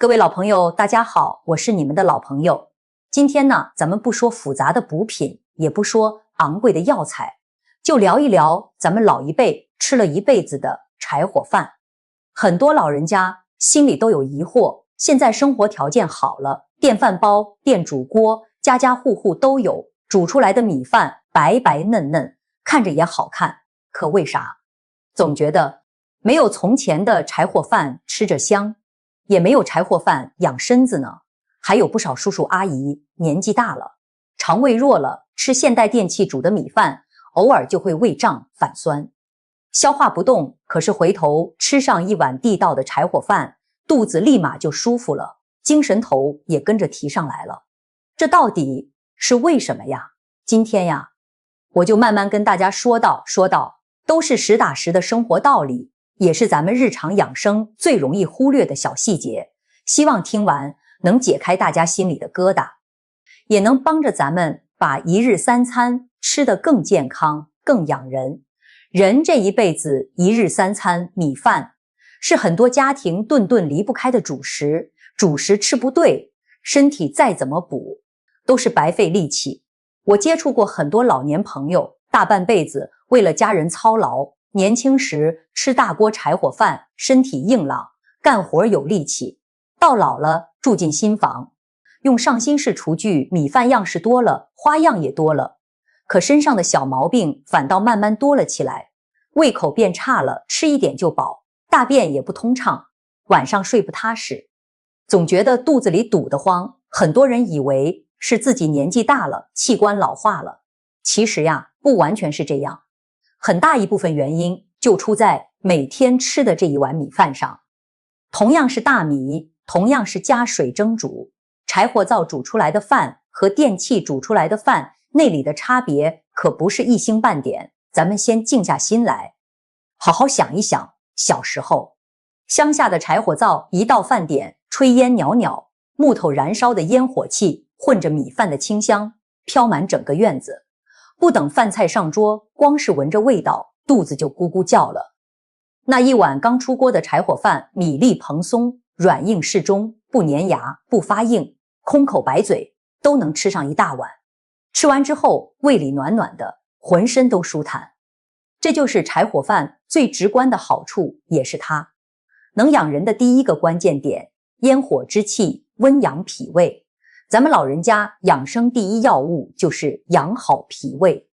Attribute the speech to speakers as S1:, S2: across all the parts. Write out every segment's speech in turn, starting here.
S1: 各位老朋友，大家好，我是你们的老朋友。今天呢，咱们不说复杂的补品，也不说昂贵的药材，就聊一聊咱们老一辈吃了一辈子的柴火饭。很多老人家心里都有疑惑，现在生活条件好了，电饭煲、电煮锅，家家户户都有，煮出来的米饭白白嫩嫩，看着也好看，可为啥总觉得没有从前的柴火饭吃着香，也没有柴火饭养身子呢？还有不少叔叔阿姨年纪大了，肠胃弱了，吃现代电器煮的米饭，偶尔就会胃胀反酸，消化不动，可是回头吃上一碗地道的柴火饭，肚子立马就舒服了，精神头也跟着提上来了。这到底是为什么呀？今天呀，我就慢慢跟大家说道，都是实打实的生活道理，也是咱们日常养生最容易忽略的小细节，希望听完能解开大家心里的疙瘩，也能帮着咱们把一日三餐吃得更健康更养人。人这一辈子一日三餐米饭是很多家庭顿顿离不开的主食，主食吃不对，身体再怎么补都是白费力气。我接触过很多老年朋友，大半辈子为了家人操劳，年轻时吃大锅柴火饭，身体硬朗，干活有力气，到老了住进新房，用上新式厨具，米饭样式多了，花样也多了，可身上的小毛病反倒慢慢多了起来，胃口变差了，吃一点就饱，大便也不通畅，晚上睡不踏实，总觉得肚子里堵得慌。很多人以为是自己年纪大了，器官老化了，其实呀，不完全是这样，很大一部分原因就出在每天吃的这一碗米饭上。同样是大米，同样是加水蒸煮，柴火灶煮出来的饭和电器煮出来的饭，那里的差别可不是一星半点。咱们先静下心来，好好想一想，小时候乡下的柴火灶，一到饭点，炊烟袅袅，木头燃烧的烟火气混着米饭的清香，飘满整个院子。不等饭菜上桌，光是闻着味道，肚子就咕咕叫了。那一碗刚出锅的柴火饭，米粒蓬松，软硬适中，不粘牙，不发硬，空口白嘴都能吃上一大碗。吃完之后，胃里暖暖的，浑身都舒坦。这就是柴火饭最直观的好处，也是它能养人的第一个关键点，烟火之气，温养脾胃。咱们老人家养生第一要务就是养好脾胃。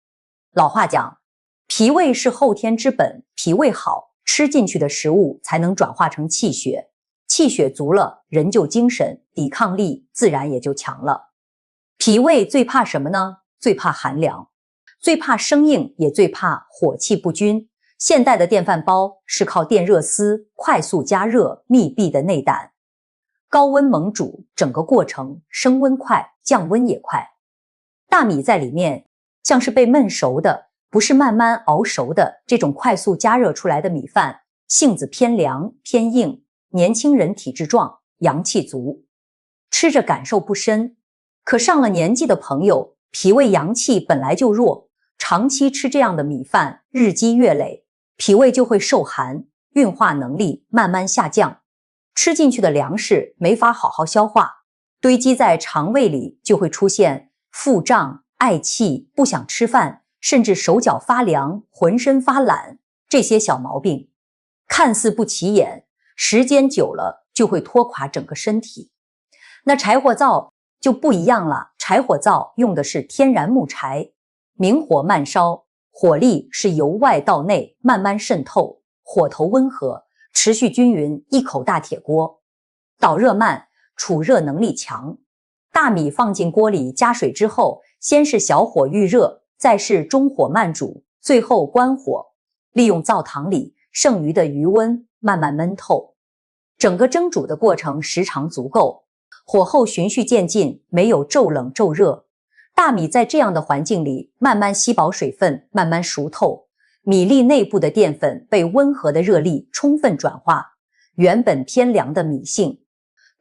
S1: 老话讲，脾胃是后天之本，脾胃好，吃进去的食物才能转化成气血，气血足了，人就精神，抵抗力自然也就强了。脾胃最怕什么呢？最怕寒凉，最怕生硬，也最怕火气不均。现代的电饭煲是靠电热丝快速加热密闭的内胆，高温猛煮，整个过程升温快，降温也快。大米在里面像是被焖熟的，不是慢慢熬熟的，这种快速加热出来的米饭，性子偏凉偏硬，年轻人体质壮，阳气足，吃着感受不深。可上了年纪的朋友，脾胃阳气本来就弱，长期吃这样的米饭，日积月累，脾胃就会受寒，运化能力慢慢下降，吃进去的粮食没法好好消化，堆积在肠胃里，就会出现腹胀、嗳气、不想吃饭，甚至手脚发凉、浑身发懒，这些小毛病看似不起眼，时间久了就会拖垮整个身体。那柴火灶就不一样了，柴火灶用的是天然木柴，明火慢烧，火力是由外到内慢慢渗透，火头温和，持续均匀，一口大铁锅，导热慢，储热能力强。大米放进锅里加水之后，先是小火预热，再是中火慢煮，最后关火，利用灶膛里剩余的余温慢慢焖透。整个蒸煮的过程时长足够，火候循序渐进，没有骤冷骤热。大米在这样的环境里慢慢吸饱水分，慢慢熟透，米粒内部的淀粉被温和的热力充分转化，原本偏凉的米性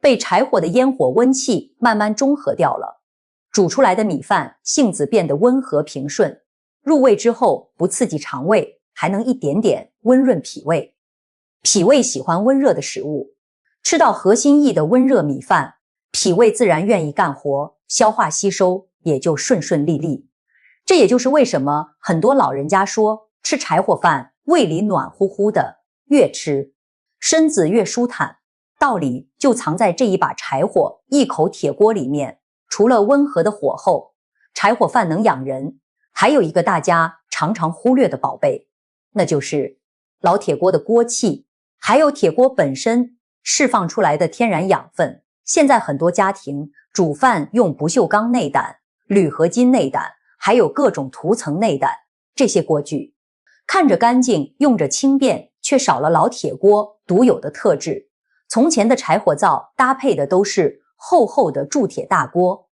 S1: 被柴火的烟火温气慢慢中和掉了，煮出来的米饭性子变得温和平顺，入味之后不刺激肠胃，还能一点点温润脾胃。脾胃喜欢温热的食物，吃到核心意的温热米饭，脾胃自然愿意干活，消化吸收也就顺顺利利。这也就是为什么很多老人家说吃柴火饭胃里暖乎乎的，越吃身子越舒坦。道理就藏在这一把柴火，一口铁锅里面。除了温和的火候，柴火饭能养人，还有一个大家常常忽略的宝贝，那就是老铁锅的锅气，还有铁锅本身释放出来的天然养分。现在很多家庭煮饭用不锈钢内胆、铝合金内胆，还有各种涂层内胆，这些锅具看着干净，用着轻便，却少了老铁锅独有的特质。从前的柴火灶搭配的都是厚厚的铸铁大锅，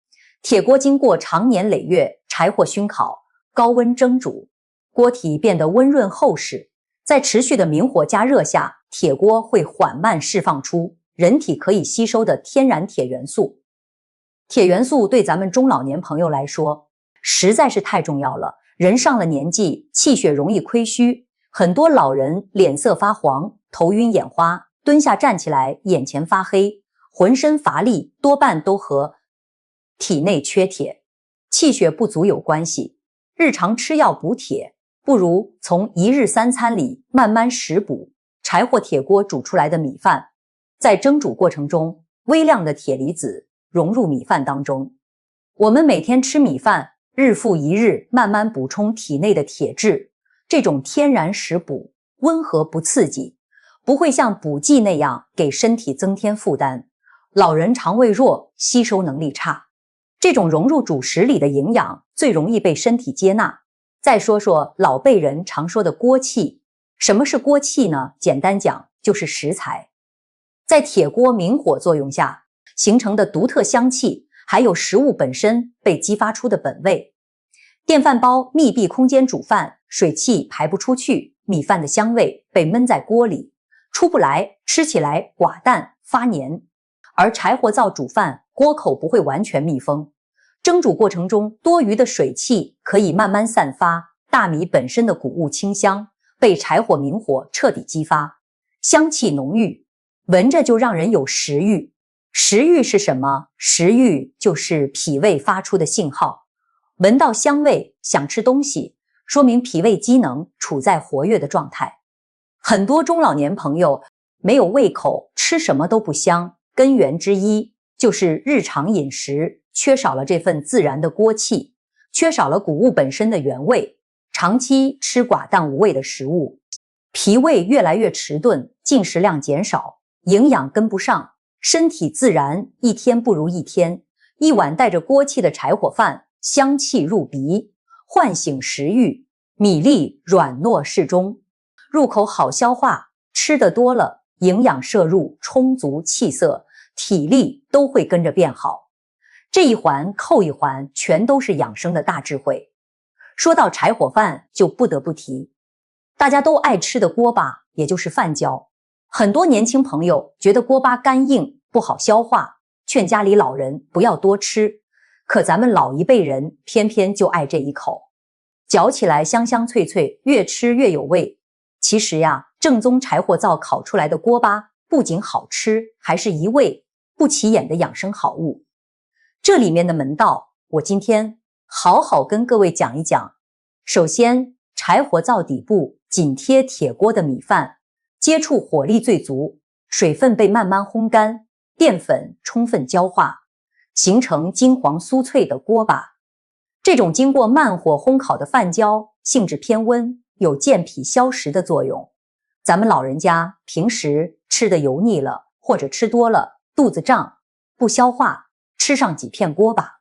S1: 铁锅经过长年累月柴火熏烤、高温蒸煮，锅体变得温润厚实，在持续的明火加热下，铁锅会缓慢释放出人体可以吸收的天然铁元素。铁元素对咱们中老年朋友来说实在是太重要了，人上了年纪，气血容易亏虚，很多老人脸色发黄、头晕眼花，蹲下站起来眼前发黑，浑身乏力，多半都和体内缺铁、气血不足有关系。日常吃药补铁，不如从一日三餐里慢慢食补。柴火铁锅煮出来的米饭，在蒸煮过程中，微量的铁离子融入米饭当中。我们每天吃米饭，日复一日慢慢补充体内的铁质，这种天然食补温和不刺激，不会像补剂那样给身体增添负担。老人肠胃弱，吸收能力差，这种融入主食里的营养最容易被身体接纳。再说说老辈人常说的锅气，什么是锅气呢？简单讲就是食材在铁锅明火作用下形成的独特香气，还有食物本身被激发出的本味。电饭煲密闭空间煮饭，水汽排不出去，米饭的香味被闷在锅里，出不来，吃起来寡淡发黏。而柴火灶煮饭，锅口不会完全密封，蒸煮过程中多余的水汽可以慢慢散发，大米本身的谷物清香被柴火明火彻底激发，香气浓郁，闻着就让人有食欲。食欲是什么？食欲就是脾胃发出的信号，闻到香味想吃东西，说明脾胃机能处在活跃的状态。很多中老年朋友没有胃口，吃什么都不香，根源之一就是日常饮食缺少了这份自然的锅气，缺少了谷物本身的原味，长期吃寡淡无味的食物，脾胃越来越迟钝，进食量减少，营养跟不上，身体自然一天不如一天。一碗带着锅气的柴火饭，香气入鼻，唤醒食欲，米粒软糯适中，入口好消化，吃得多了，营养摄入充足，气色、体力都会跟着变好。这一环扣一环，全都是养生的大智慧。说到柴火饭，就不得不提大家都爱吃的锅巴，也就是饭焦。很多年轻朋友觉得锅巴干硬不好消化，劝家里老人不要多吃，可咱们老一辈人偏偏就爱这一口，嚼起来香香脆脆，越吃越有味。其实呀，正宗柴火灶烤出来的锅巴不仅好吃，还是一味不起眼的养生好物。这里面的门道，我今天好好跟各位讲一讲。首先，柴火灶底部紧贴铁锅的米饭，接触火力最足，水分被慢慢烘干，淀粉充分焦化，形成金黄酥脆的锅巴。这种经过慢火烘烤的饭焦性质偏温，有健脾消食的作用。咱们老人家平时吃的油腻了，或者吃多了，肚子胀不消化，吃上几片锅巴，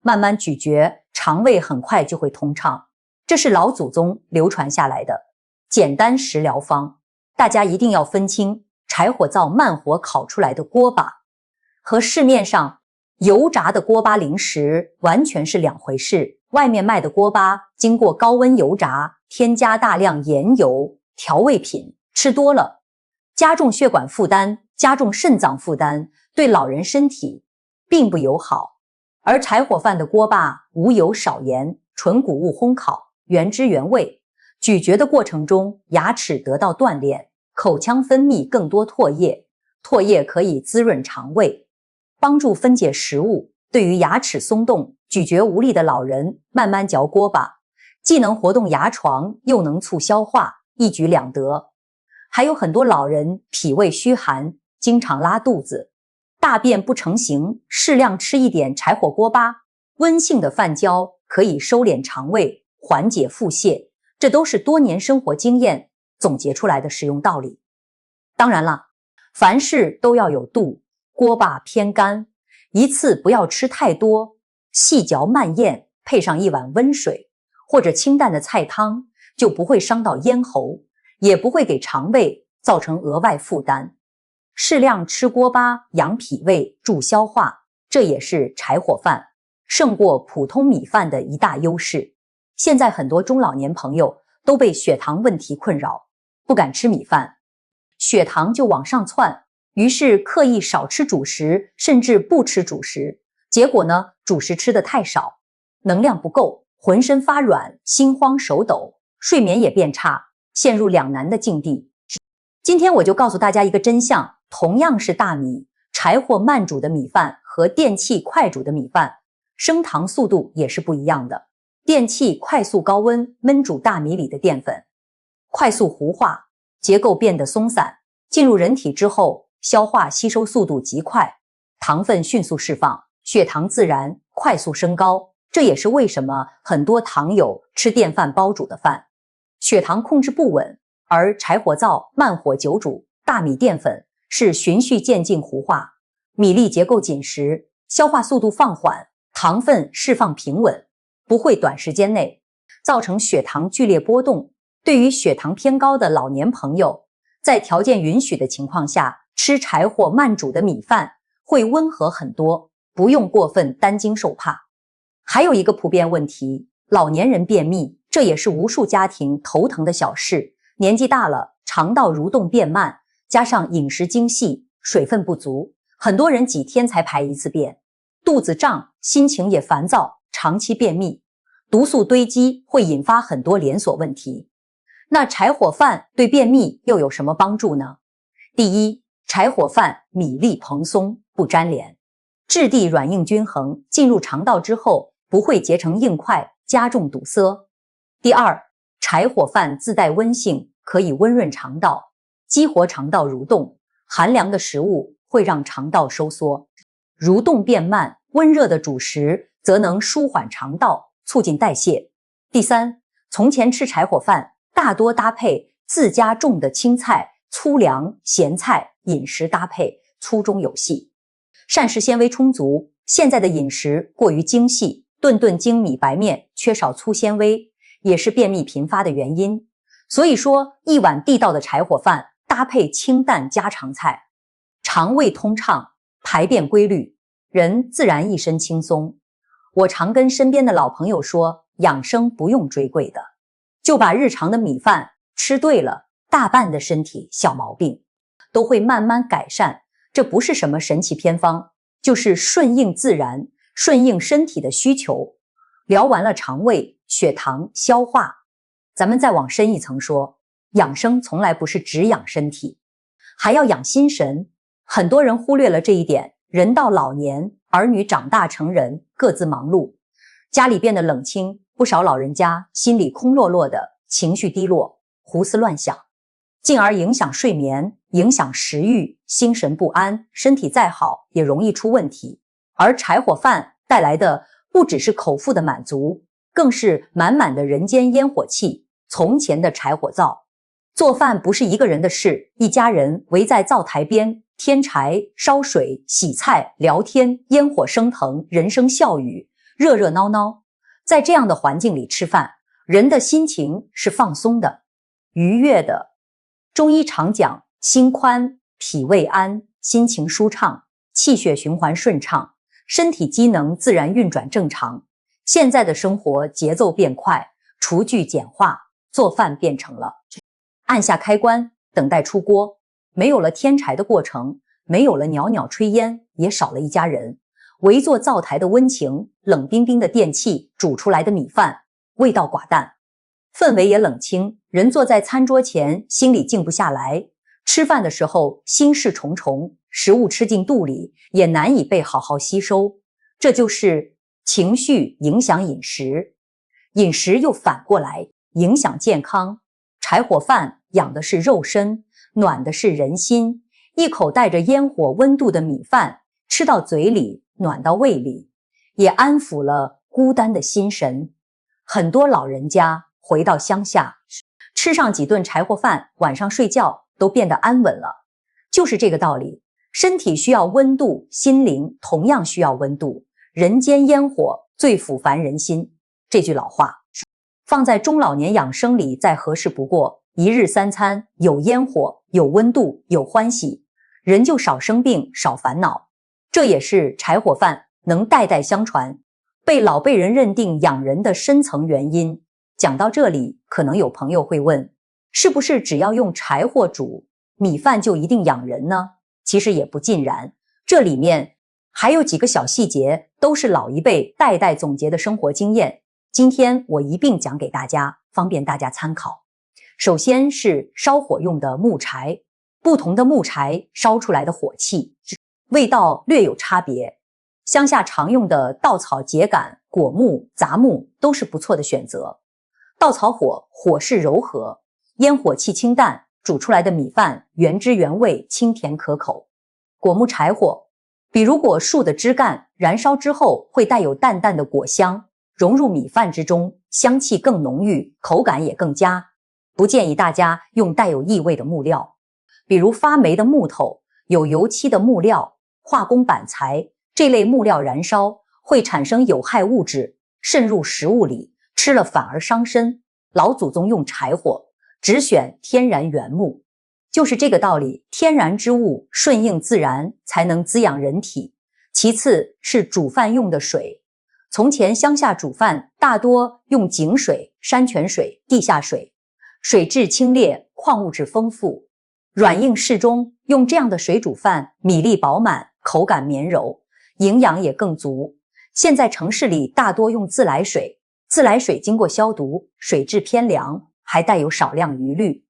S1: 慢慢咀嚼，肠胃很快就会通畅。这是老祖宗流传下来的简单食疗方。大家一定要分清柴火灶慢火烤出来的锅巴和市面上油炸的锅巴零食完全是两回事。外面卖的锅巴经过高温油炸，添加大量盐油、调味品，吃多了加重血管负担，加重肾脏负担，对老人身体并不友好。而柴火饭的锅巴无油少盐，纯谷物烘烤，原汁原味，咀嚼的过程中牙齿得到锻炼，口腔分泌更多唾液，唾液可以滋润肠胃，帮助分解食物。对于牙齿松动、咀嚼无力的老人，慢慢嚼锅巴，既能活动牙床，又能促消化，一举两得。还有很多老人脾胃虚寒，经常拉肚子，大便不成形，适量吃一点柴火锅巴，温性的饭焦可以收敛肠胃，缓解腹泻。这都是多年生活经验总结出来的实用道理。当然了，凡事都要有度，锅巴偏干，一次不要吃太多，细嚼慢咽，配上一碗温水或者清淡的菜汤，就不会伤到咽喉，也不会给肠胃造成额外负担。适量吃锅巴养脾胃助消化，这也是柴火饭胜过普通米饭的一大优势。现在很多中老年朋友都被血糖问题困扰，不敢吃米饭，血糖就往上窜，于是刻意少吃主食，甚至不吃主食。结果呢，主食吃得太少，能量不够，浑身发软，心慌手抖，睡眠也变差，陷入两难的境地。今天我就告诉大家一个真相，同样是大米，柴火慢煮的米饭和电器快煮的米饭，升糖速度也是不一样的。电器快速高温焖煮大米里的淀粉，快速糊化，结构变得松散，进入人体之后，消化吸收速度极快，糖分迅速释放，血糖自然快速升高。这也是为什么很多糖友吃电饭煲煮的饭，血糖控制不稳，而柴火灶慢火久煮大米淀粉是循序渐进糊化，米粒结构紧实，消化速度放缓，糖分释放平稳，不会短时间内造成血糖剧烈波动。对于血糖偏高的老年朋友，在条件允许的情况下，吃柴火慢煮的米饭会温和很多，不用过分担惊受怕。还有一个普遍问题，老年人便秘，这也是无数家庭头疼的小事。年纪大了，肠道蠕动变慢，加上饮食精细，水分不足，很多人几天才排一次便，肚子胀，心情也烦躁，长期便秘，毒素堆积会引发很多连锁问题。那柴火饭对便秘又有什么帮助呢？第一，柴火饭米粒蓬松，不粘连，质地软硬均衡，进入肠道之后不会结成硬块，加重堵塞。第二，柴火饭自带温性，可以温润肠道，激活肠道蠕动，寒凉的食物会让肠道收缩，蠕动变慢，温热的主食则能舒缓肠道，促进代谢。第三，从前吃柴火饭大多搭配自家种的青菜、粗粮、咸菜，饮食搭配粗中有细，膳食纤维充足。现在的饮食过于精细，顿顿精米白面，缺少粗纤维，也是便秘频发的原因。所以说，一碗地道的柴火饭搭配清淡家常菜，肠胃通畅，排便规律，人自然一身轻松。我常跟身边的老朋友说，养生不用追贵的，就把日常的米饭吃对了，大半的身体小毛病都会慢慢改善。这不是什么神奇偏方，就是顺应自然，顺应身体的需求。聊完了肠胃、血糖、消化，咱们再往深一层说，养生从来不是只养身体，还要养心神。很多人忽略了这一点，人到老年，儿女长大成人，各自忙碌，家里变得冷清，不少老人家心里空落落的，情绪低落，胡思乱想，进而影响睡眠，影响食欲，心神不安，身体再好也容易出问题。而柴火饭带来的不只是口腹的满足，更是满满的人间烟火气。从前的柴火灶，做饭不是一个人的事，一家人围在灶台边，添柴、烧水、洗菜、聊天，烟火升腾，人声笑语，热热闹闹。在这样的环境里吃饭，人的心情是放松的、愉悦的。中医常讲，心宽，脾胃安，心情舒畅，气血循环顺畅，身体机能自然运转正常。现在的生活节奏变快，厨具简化，做饭变成了按下开关，等待出锅，没有了添柴的过程，没有了袅袅炊烟，也少了一家人围坐灶台的温情。冷冰冰的电器煮出来的米饭味道寡淡，氛围也冷清，人坐在餐桌前心里静不下来，吃饭的时候心事重重，食物吃进肚里也难以被好好吸收，这就是情绪影响饮食，饮食又反过来影响健康。柴火饭养的是肉身，暖的是人心，一口带着烟火温度的米饭，吃到嘴里，暖到胃里，也安抚了孤单的心神。很多老人家回到乡下，吃上几顿柴火饭，晚上睡觉都变得安稳了。就是这个道理，身体需要温度，心灵同样需要温度。人间烟火最抚凡人心，这句老话放在中老年养生里再合适不过。一日三餐有烟火，有温度，有欢喜，人就少生病，少烦恼。这也是柴火饭能代代相传，被老辈人认定养人的深层原因。讲到这里，可能有朋友会问，是不是只要用柴火煮米饭就一定养人呢？其实也不尽然，这里面还有几个小细节，都是老一辈代代总结的生活经验。今天我一并讲给大家，方便大家参考。首先是烧火用的木柴，不同的木柴烧出来的火气、味道略有差别。乡下常用的稻草、秸秆、果木、杂木都是不错的选择。稻草火，火势柔和，烟火气清淡，煮出来的米饭原汁原味，清甜可口。果木柴火，比如果树的枝干燃烧之后会带有淡淡的果香，融入米饭之中，香气更浓郁，口感也更佳。不建议大家用带有异味的木料，比如发霉的木头、有油漆的木料、化工板材，这类木料燃烧会产生有害物质，渗入食物里，吃了反而伤身。老祖宗用柴火，只选天然原木，就是这个道理。天然之物顺应自然，才能滋养人体。其次是煮饭用的水，从前乡下煮饭大多用井水、山泉水、地下水，水质清冽，矿物质丰富，软硬适中。用这样的水煮饭，米粒饱满，口感绵柔，营养也更足。现在城市里大多用自来水，自来水经过消毒，水质偏凉，还带有少量余氯，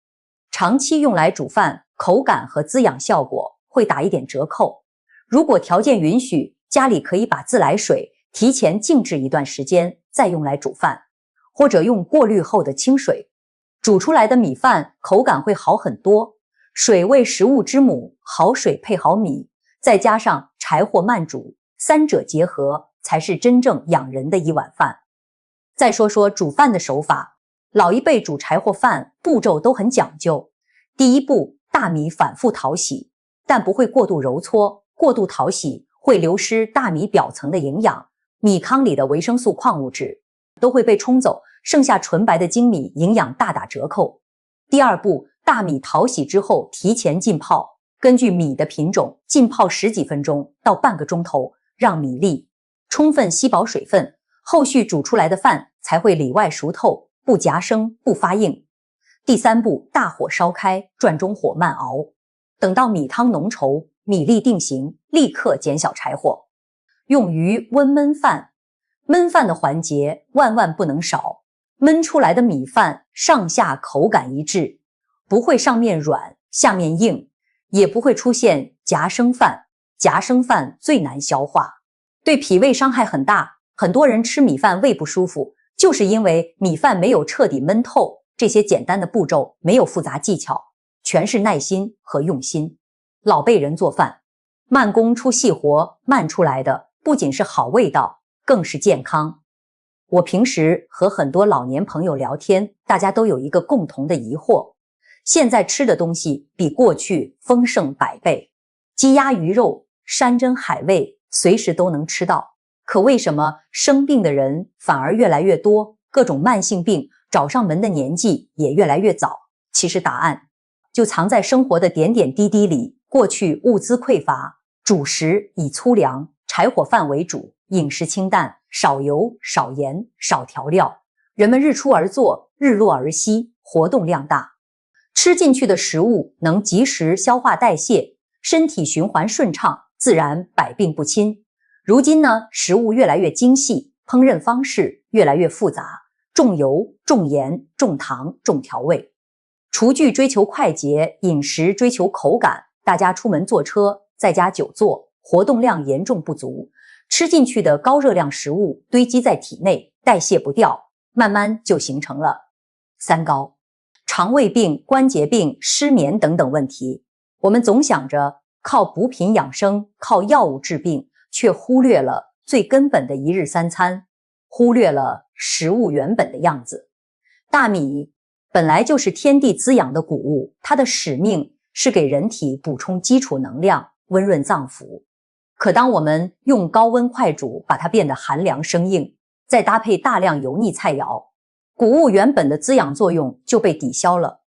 S1: 长期用来煮饭，口感和滋养效果会打一点折扣。如果条件允许，家里可以把自来水提前静置一段时间，再用来煮饭，或者用过滤后的清水，煮出来的米饭口感会好很多。水为食物之母，好水配好米，再加上柴火慢煮，三者结合，才是真正养人的一碗饭。再说说煮饭的手法，老一辈煮柴火饭步骤都很讲究。第一步，大米反复淘洗，但不会过度揉搓，过度淘洗会流失大米表层的营养，米糠里的维生素、矿物质都会被冲走，剩下纯白的精米，营养大打折扣。第二步，大米淘洗之后提前浸泡，根据米的品种浸泡10几分钟到半个钟头，让米粒充分吸饱水分，后续煮出来的饭才会里外熟透，不夹生，不发硬。第三步，大火烧开，转中火慢熬，等到米汤浓稠，米粒定型，立刻减小柴火，用于温焖饭。焖饭的环节万万不能少，焖出来的米饭上下口感一致，不会上面软下面硬，也不会出现夹生饭。夹生饭最难消化，对脾胃伤害很大，很多人吃米饭胃不舒服，就是因为米饭没有彻底焖透。这些简单的步骤没有复杂技巧，全是耐心和用心。老辈人做饭，慢工出细活，慢出来的不仅是好味道，更是健康。我平时和很多老年朋友聊天，大家都有一个共同的疑惑，现在吃的东西比过去丰盛100倍，鸡鸭鱼肉、山珍海味随时都能吃到，可为什么生病的人反而越来越多，各种慢性病找上门的年纪也越来越早？其实答案就藏在生活的点点滴滴里。过去物资匮乏，主食以粗粮、柴火饭为主，饮食清淡，少油、少盐、少调料，人们日出而作，日落而息，活动量大，吃进去的食物能及时消化代谢，身体循环顺畅，自然百病不侵。如今呢，食物越来越精细，烹饪方式越来越复杂，重油、重盐、重糖、重调味，厨具追求快捷，饮食追求口感，大家出门坐车，在家久坐，活动量严重不足，吃进去的高热量食物堆积在体内，代谢不掉，慢慢就形成了三高：肠胃病、关节病、失眠等等问题。我们总想着靠补品养生，靠药物治病，却忽略了最根本的一日三餐，忽略了食物原本的样子。大米本来就是天地滋养的谷物，它的使命是给人体补充基础能量，温润脏腑。可当我们用高温快煮把它变得寒凉生硬，再搭配大量油腻菜肴，谷物原本的滋养作用就被抵消了。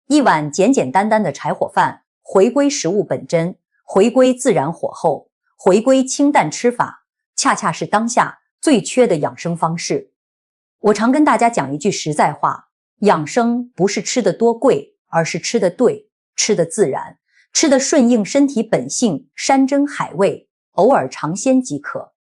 S1: 一碗简简单单的柴火饭，回归食物本真，回归自然火候，回归清淡吃法，恰恰是当下最缺的养生方式。我常跟大家讲一句实在话，养生不是吃得多贵，而是吃得对，吃得自然，吃得顺应身体本性，山珍海味，偶尔尝鲜即可。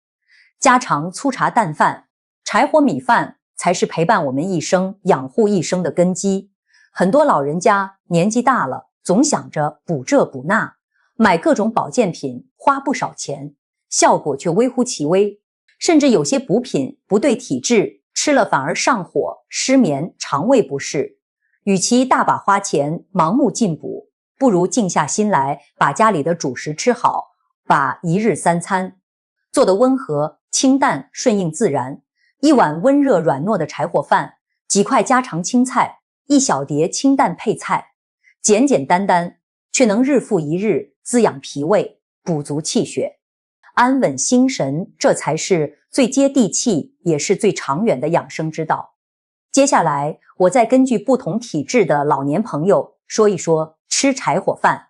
S1: 家常粗茶淡饭，柴火米饭才是陪伴我们一生、养护一生的根基。很多老人家年纪大了，总想着补这补那，买各种保健品，花不少钱，效果却微乎其微，甚至有些补品不对体质，吃了反而上火、失眠、肠胃不适。与其大把花钱盲目进补，不如静下心来把家里的主食吃好，把一日三餐做得温和、清淡、顺应自然。一碗温热软糯的柴火饭，几块家常青菜，一小碟清淡配菜，简简单单，却能日复一日滋养脾胃，补足气血，安稳心神，这才是最接地气，也是最长远的养生之道。接下来，我再根据不同体质的老年朋友说一说吃柴火饭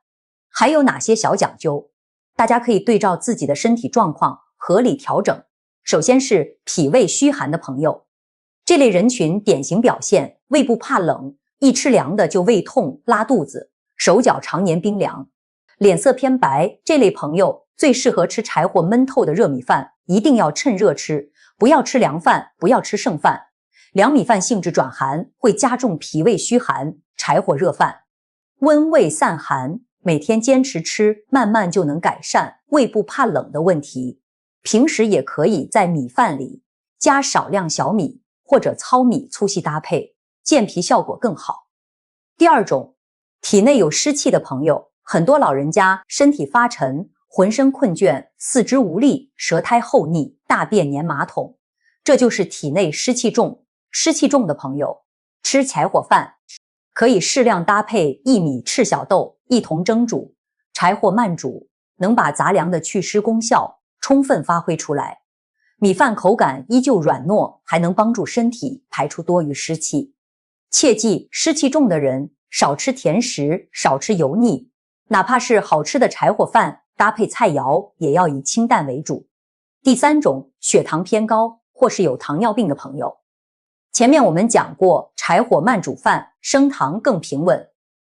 S1: 还有哪些小讲究，大家可以对照自己的身体状况合理调整。首先是脾胃虚寒的朋友，这类人群典型表现胃部怕冷，一吃凉的就胃痛、拉肚子，手脚常年冰凉，脸色偏白，这类朋友最适合吃柴火焖透的热米饭，一定要趁热吃，不要吃凉饭，不要吃剩饭。凉米饭性质转寒，会加重脾胃虚寒，柴火热饭温胃散寒，每天坚持吃，慢慢就能改善胃部怕冷的问题。平时也可以在米饭里加少量小米或者糙米粗细搭配，健脾效果更好。第二种，体内有湿气的朋友，很多老人家身体发沉，浑身困倦，四肢无力，舌苔厚腻，大便粘马桶，这就是体内湿气重。湿气重的朋友吃柴火饭可以适量搭配薏米、赤小豆一同蒸煮，柴火慢煮，能把杂粮的祛湿功效充分发挥出来。米饭口感依旧软糯，还能帮助身体排出多余湿气。切记，湿气重的人少吃甜食，少吃油腻，哪怕是好吃的柴火饭搭配菜肴，也要以清淡为主。第三种，血糖偏高或是有糖尿病的朋友，前面我们讲过，柴火慢煮饭升糖更平稳。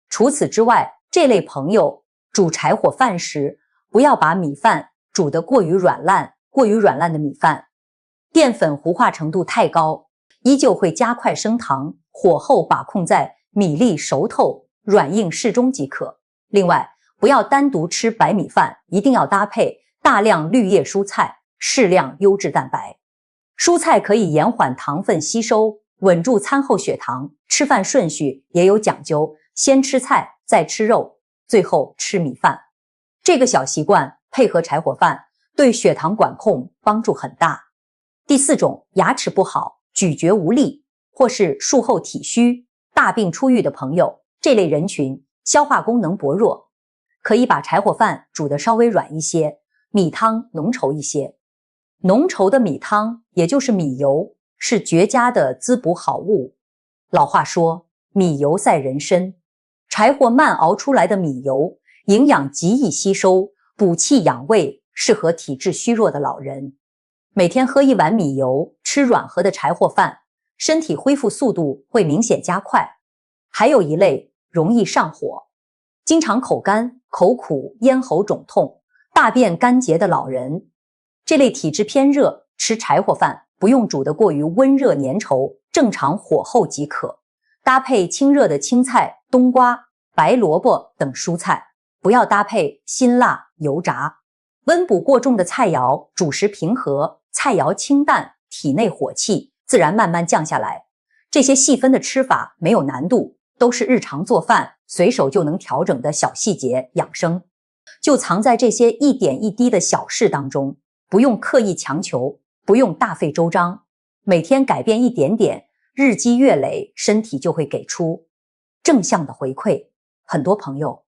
S1: 除此之外，这类朋友煮柴火饭时，不要把米饭煮得过于软烂，过于软烂的米饭，淀粉糊化程度太高，依旧会加快升糖，火候把控在米粒熟透、软硬适中即可。另外，不要单独吃白米饭，一定要搭配大量绿叶蔬菜，适量优质蛋白。蔬菜可以延缓糖分吸收，稳住餐后血糖。吃饭顺序也有讲究，先吃菜，再吃肉，最后吃米饭。这个小习惯配合柴火饭，对血糖管控帮助很大。第四种，牙齿不好、咀嚼无力，或是术后体虚、大病初愈的朋友，这类人群消化功能薄弱，可以把柴火饭煮得稍微软一些，米汤浓稠一些。浓稠的米汤，也就是米油，是绝佳的滋补好物。老话说，米油赛人参，柴火慢熬出来的米油，营养极易吸收，补气养胃，适合体质虚弱的老人。每天喝一碗米油，吃软和的柴火饭，身体恢复速度会明显加快。还有一类容易上火，经常口干、口苦、咽喉肿痛、大便干结的老人，这类体质偏热，吃柴火饭不用煮得过于温热粘稠，正常火候即可。搭配清热的青菜冬瓜、白萝卜等蔬菜，不要搭配辛辣油炸。温补过重的菜肴，主食平和，菜肴清淡，体内火气自然慢慢降下来。这些细分的吃法没有难度，都是日常做饭随手就能调整的小细节养生，就藏在这些一点一滴的小事当中，不用刻意强求，不用大费周章，每天改变一点点，日积月累，身体就会给出正向的回馈。很多朋友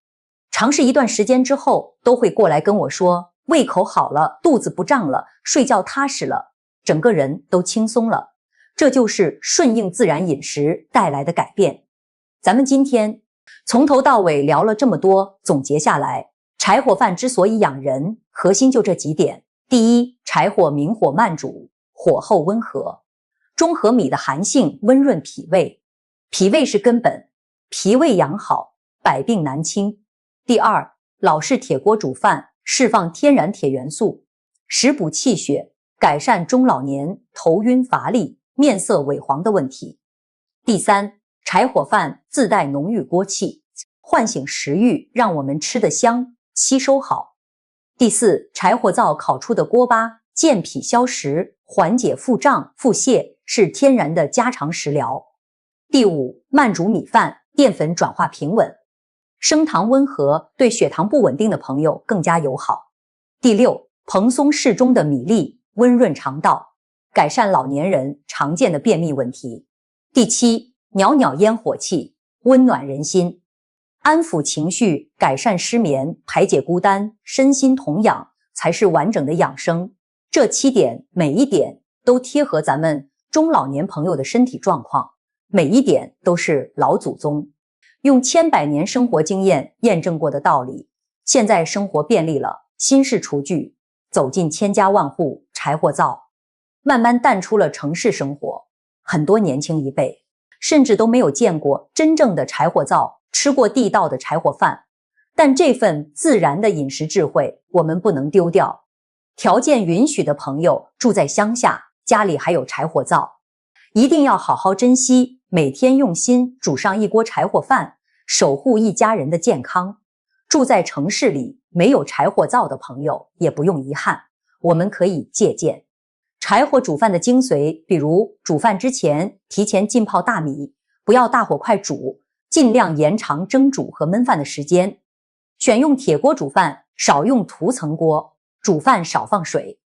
S1: 尝试一段时间之后，都会过来跟我说，胃口好了，肚子不胀了，睡觉踏实了，整个人都轻松了。这就是顺应自然饮食带来的改变。咱们今天从头到尾聊了这么多，总结下来，柴火饭之所以养人，核心就这几点。第一，柴火明火慢煮，火候温和。中和米的寒性温润脾胃，脾胃是根本，脾胃养好，百病难清。第二，老式铁锅煮饭，释放天然铁元素，食补气血，改善中老年头晕乏力、面色萎黄的问题。第三，柴火饭自带浓郁锅气，唤醒食欲，让我们吃得香，吸收好。第四，柴火灶烤出的锅巴健脾消食，缓解腹胀、腹泻，是天然的家常食疗。第五，慢煮米饭，淀粉转化平稳，升糖温和，对血糖不稳定的朋友更加友好。第六，蓬松适中的米粒，温润肠道，改善老年人常见的便秘问题。第七，袅袅烟火气，温暖人心，安抚情绪，改善失眠，排解孤单，身心同养，才是完整的养生。这7点，每一点都贴合咱们中老年朋友的身体状况，每一点都是老祖宗用千百年生活经验验证过的道理。现在生活便利了，新式厨具走进千家万户，柴火灶慢慢淡出了城市生活。很多年轻一辈甚至都没有见过真正的柴火灶，吃过地道的柴火饭，但这份自然的饮食智慧我们不能丢掉。条件允许的朋友住在乡下，家里还有柴火灶，一定要好好珍惜，每天用心煮上一锅柴火饭，守护一家人的健康。住在城市里没有柴火灶的朋友也不用遗憾，我们可以借鉴柴火煮饭的精髓，比如煮饭之前提前浸泡大米，不要大火快煮，尽量延长蒸煮和焖饭的时间，选用铁锅煮饭，少用涂层锅，煮饭少放水，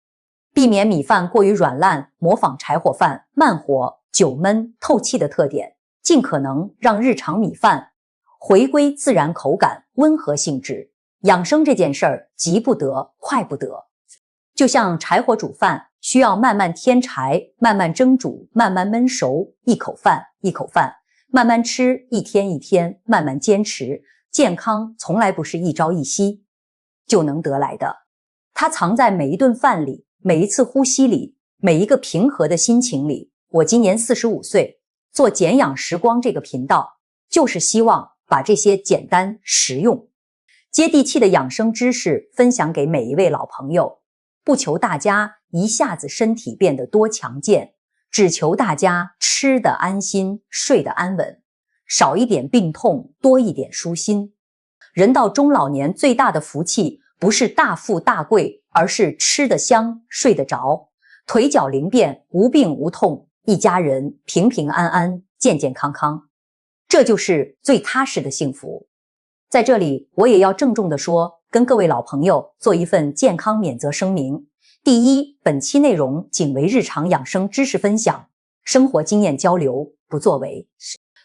S1: 避免米饭过于软烂，模仿柴火饭慢火、久焖、透气的特点，尽可能让日常米饭回归自然口感、温和性质。养生这件事儿急不得，快不得。就像柴火煮饭，需要慢慢添柴，慢慢蒸煮，慢慢焖熟，一口饭一口饭，慢慢吃，一天一天，慢慢坚持。健康从来不是一朝一夕就能得来的，它藏在每一顿饭里，每一次呼吸里，每一个平和的心情里。我今年45岁，做减氧时光这个频道，就是希望把这些简单实用接地气的养生知识分享给每一位老朋友，不求大家一下子身体变得多强健，只求大家吃得安心，睡得安稳，少一点病痛，多一点舒心。人到中老年最大的福气不是大富大贵，而是吃得香，睡得着，腿脚灵便，无病无痛，一家人平平安安，健健康康，这就是最踏实的幸福。在这里我也要郑重地说，跟各位老朋友做一份健康免责声明。第一，本期内容仅为日常养生知识分享，生活经验交流，不作为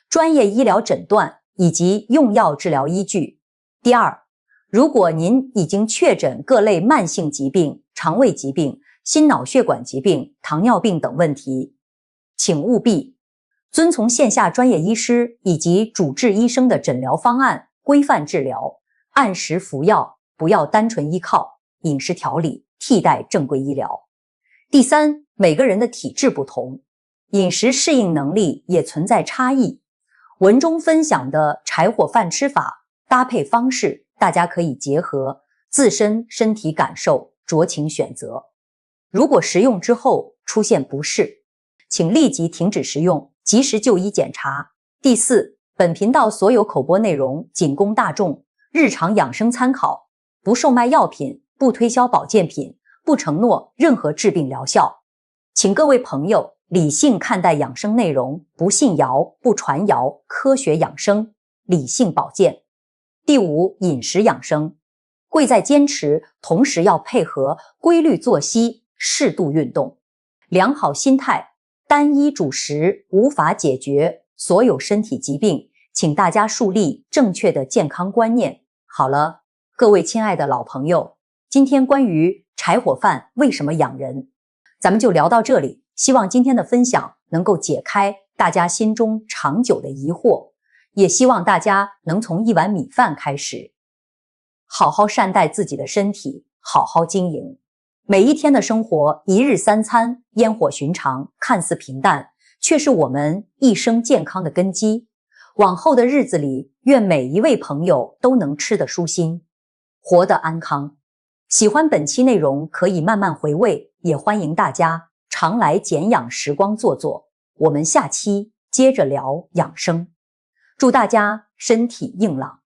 S1: 专业医疗诊断以及用药治疗依据。第二，如果您已经确诊各类慢性疾病、肠胃疾病、心脑血管疾病、糖尿病等问题，请务必遵从线下专业医师以及主治医生的诊疗方案，规范治疗，按时服药，不要单纯依靠饮食调理替代正规医疗。第三，每个人的体质不同，饮食适应能力也存在差异。文中分享的柴火饭吃法搭配方式，大家可以结合自身身体感受酌情选择。如果食用之后出现不适，请立即停止食用，及时就医检查。第四，本频道所有口播内容仅供大众日常养生参考，不售卖药品，不推销保健品，不承诺任何治病疗效。请各位朋友理性看待养生内容，不信谣，不传谣，科学养生，理性保健。第5，饮食养生，贵在坚持，同时要配合规律作息、适度运动。良好心态，单一主食无法解决所有身体疾病，请大家树立正确的健康观念。好了，各位亲爱的老朋友，今天关于柴火饭为什么养人，咱们就聊到这里。希望今天的分享能够解开大家心中长久的疑惑，也希望大家能从一碗米饭开始，好好善待自己的身体，好好经营。每一天的生活，一日三餐，烟火寻常，看似平淡，却是我们一生健康的根基。往后的日子里，愿每一位朋友都能吃得舒心，活得安康。喜欢本期内容可以慢慢回味，也欢迎大家常来减养时光坐坐。我们下期接着聊养生，祝大家身体硬朗。